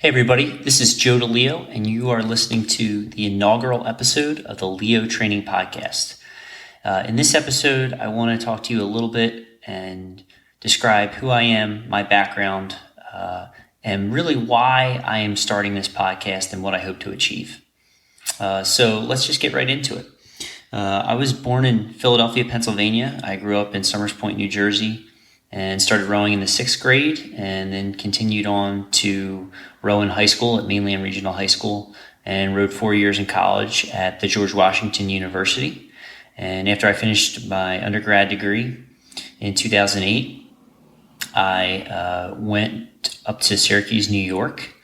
Hey everybody, this is Joe DeLeo, and you are listening to the inaugural episode of the Leo Training Podcast. In this episode, I want to talk to you a little bit and describe who I am, my background, and really why I am starting this podcast and what I hope to achieve. So let's just get right into it. I was born in Philadelphia, Pennsylvania. I grew up in Somers Point, New Jersey, and started rowing in the 6th grade, and then continued on to row in high school at Mainland Regional High School, and rowed 4 years in college at the George Washington University. And after I finished my undergrad degree in 2008, I went up to Syracuse, New York,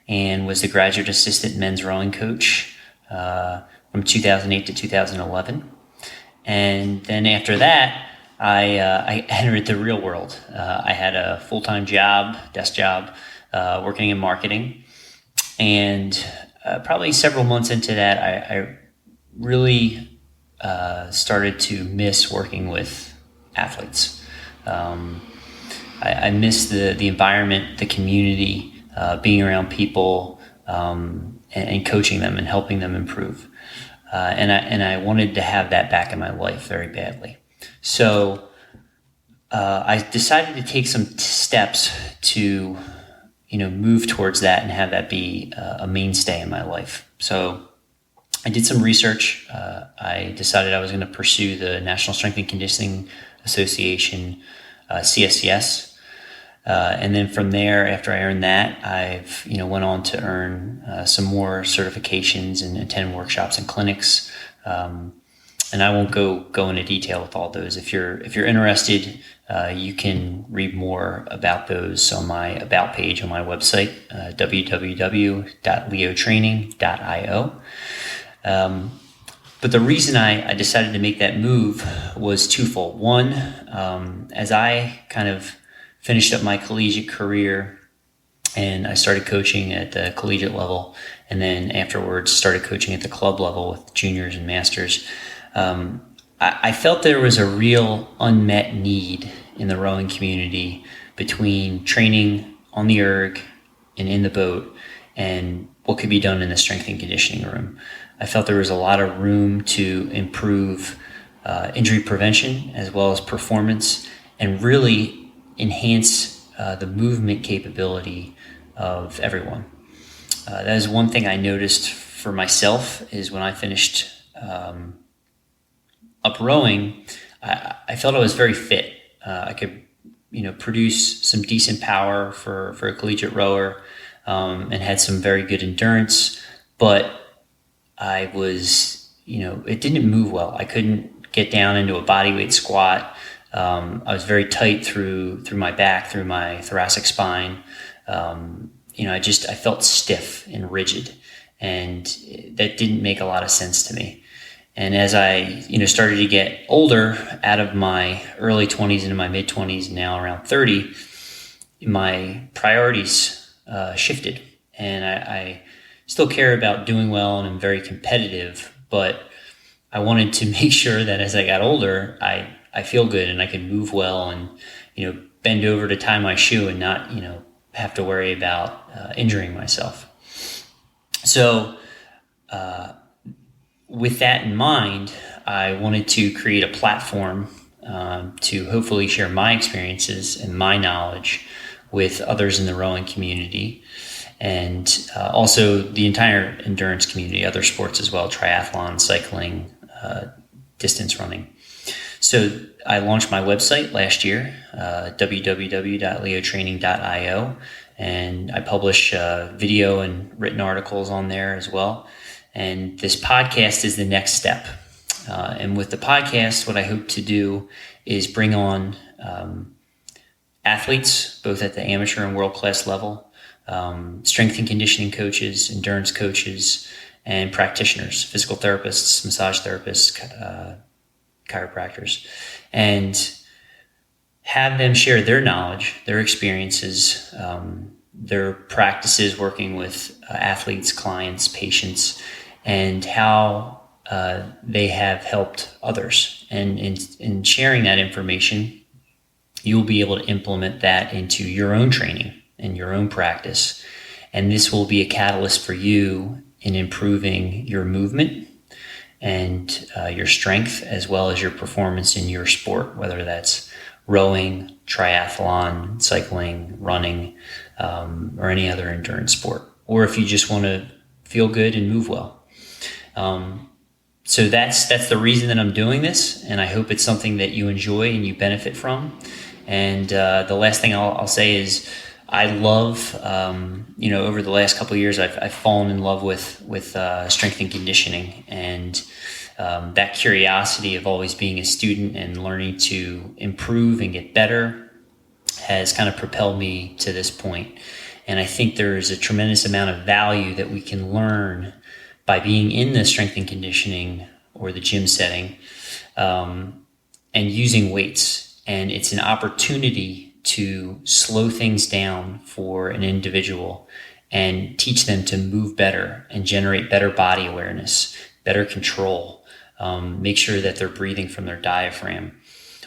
and was the graduate assistant men's rowing coach from 2008 to 2011. And then after that, I entered the real world. I had a full-time job, desk job, working in marketing. And probably several months into that, I really started to miss working with athletes. I miss the environment, the community, being around people, and coaching them and helping them improve. And I wanted to have that back in my life very badly. So I decided to take some steps to, move towards that and have that be a mainstay in my life. So I did some research. I decided I was going to pursue the National Strength and Conditioning Association, CSCS. And then from there, after I earned that, I've went on to earn some more certifications and attend workshops and clinics. And I won't go into detail with all those. If you're interested, you can read more about those on my About page on my website, www.leotraining.io. But the reason I decided to make that move was twofold. One, as I kind of finished up my collegiate career and I started coaching at the collegiate level, and then afterwards started coaching at the club level with juniors and masters, I felt there was a real unmet need in the rowing community between training on the erg and in the boat and what could be done in the strength and conditioning room. I felt there was a lot of room to improve injury prevention as well as performance and really enhance the movement capability of everyone. That is one thing I noticed for myself is when I finished up rowing, I felt I was very fit. I could, produce some decent power for a collegiate rower, and had some very good endurance, but I was, it didn't move well. I couldn't get down into a bodyweight squat. I was very tight through my back, through my thoracic spine. I felt stiff and rigid, and that didn't make a lot of sense to me. And as I, started to get older, out of my early 20s into my mid 20s, now around 30, my priorities shifted. And I still care about doing well and I'm very competitive, but I wanted to make sure that as I got older, I feel good and I can move well and, bend over to tie my shoe and not, have to worry about injuring myself. So, with that in mind, I wanted to create a platform to hopefully share my experiences and my knowledge with others in the rowing community, and also the entire endurance community, other sports as well, triathlon, cycling, distance running. So I launched my website last year, www.leotraining.io, and I publish video and written articles on there as well. And this podcast is the next step. And with the podcast, what I hope to do is bring on athletes, both at the amateur and world-class level, strength and conditioning coaches, endurance coaches, and practitioners, physical therapists, massage therapists, chiropractors, and have them share their knowledge, their experiences, their practices working with athletes, clients, patients, and how they have helped others. And in sharing that information, you'll be able to implement that into your own training and your own practice and this will be a catalyst for you in improving your movement and your strength, as well as your performance in your sport, whether that's rowing, triathlon, cycling, running, or any other endurance sport, or if you just want to feel good and move well. So that's the reason that I'm doing this, and I hope it's something that you enjoy and you benefit from. And the last thing I'll say is I love, over the last couple of years, I've fallen in love with strength and conditioning, and that curiosity of always being a student and learning to improve and get better has kind of propelled me to this point. And I think there's a tremendous amount of value that we can learn by being in the strength and conditioning or the gym setting and using weights. And it's an opportunity to slow things down for an individual and teach them to move better and generate better body awareness, better control, make sure that they're breathing from their diaphragm.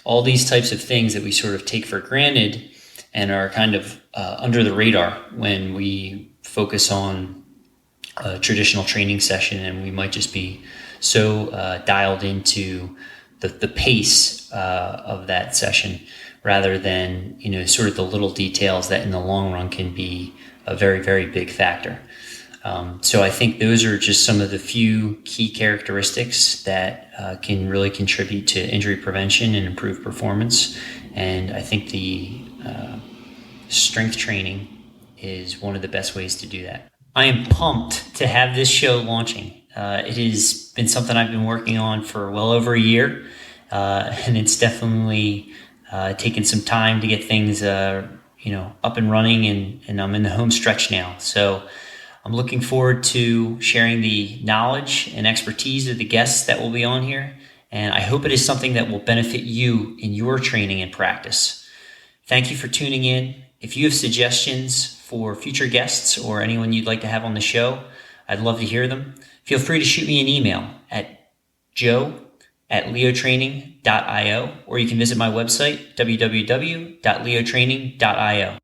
All these types of things that we sort of take for granted and are kind of under the radar when we focus on a traditional training session, and we might just be so dialed into the pace of that session rather than sort of the little details that in the long run can be a very, very big factor. So I think those are just some of the few key characteristics that can really contribute to injury prevention and improve performance. And I think the strength training is one of the best ways to do that. I am pumped to have this show launching. It has been something I've been working on for well over a year, and it's definitely taken some time to get things up and running, and I'm in the home stretch now. So I'm looking forward to sharing the knowledge and expertise of the guests that will be on here, and I hope it is something that will benefit you in your training and practice. Thank you for tuning in. If you have suggestions for future guests or anyone you'd like to have on the show, I'd love to hear them. Feel free to shoot me an email at joe@leotraining.io, or you can visit my website, www.leotraining.io.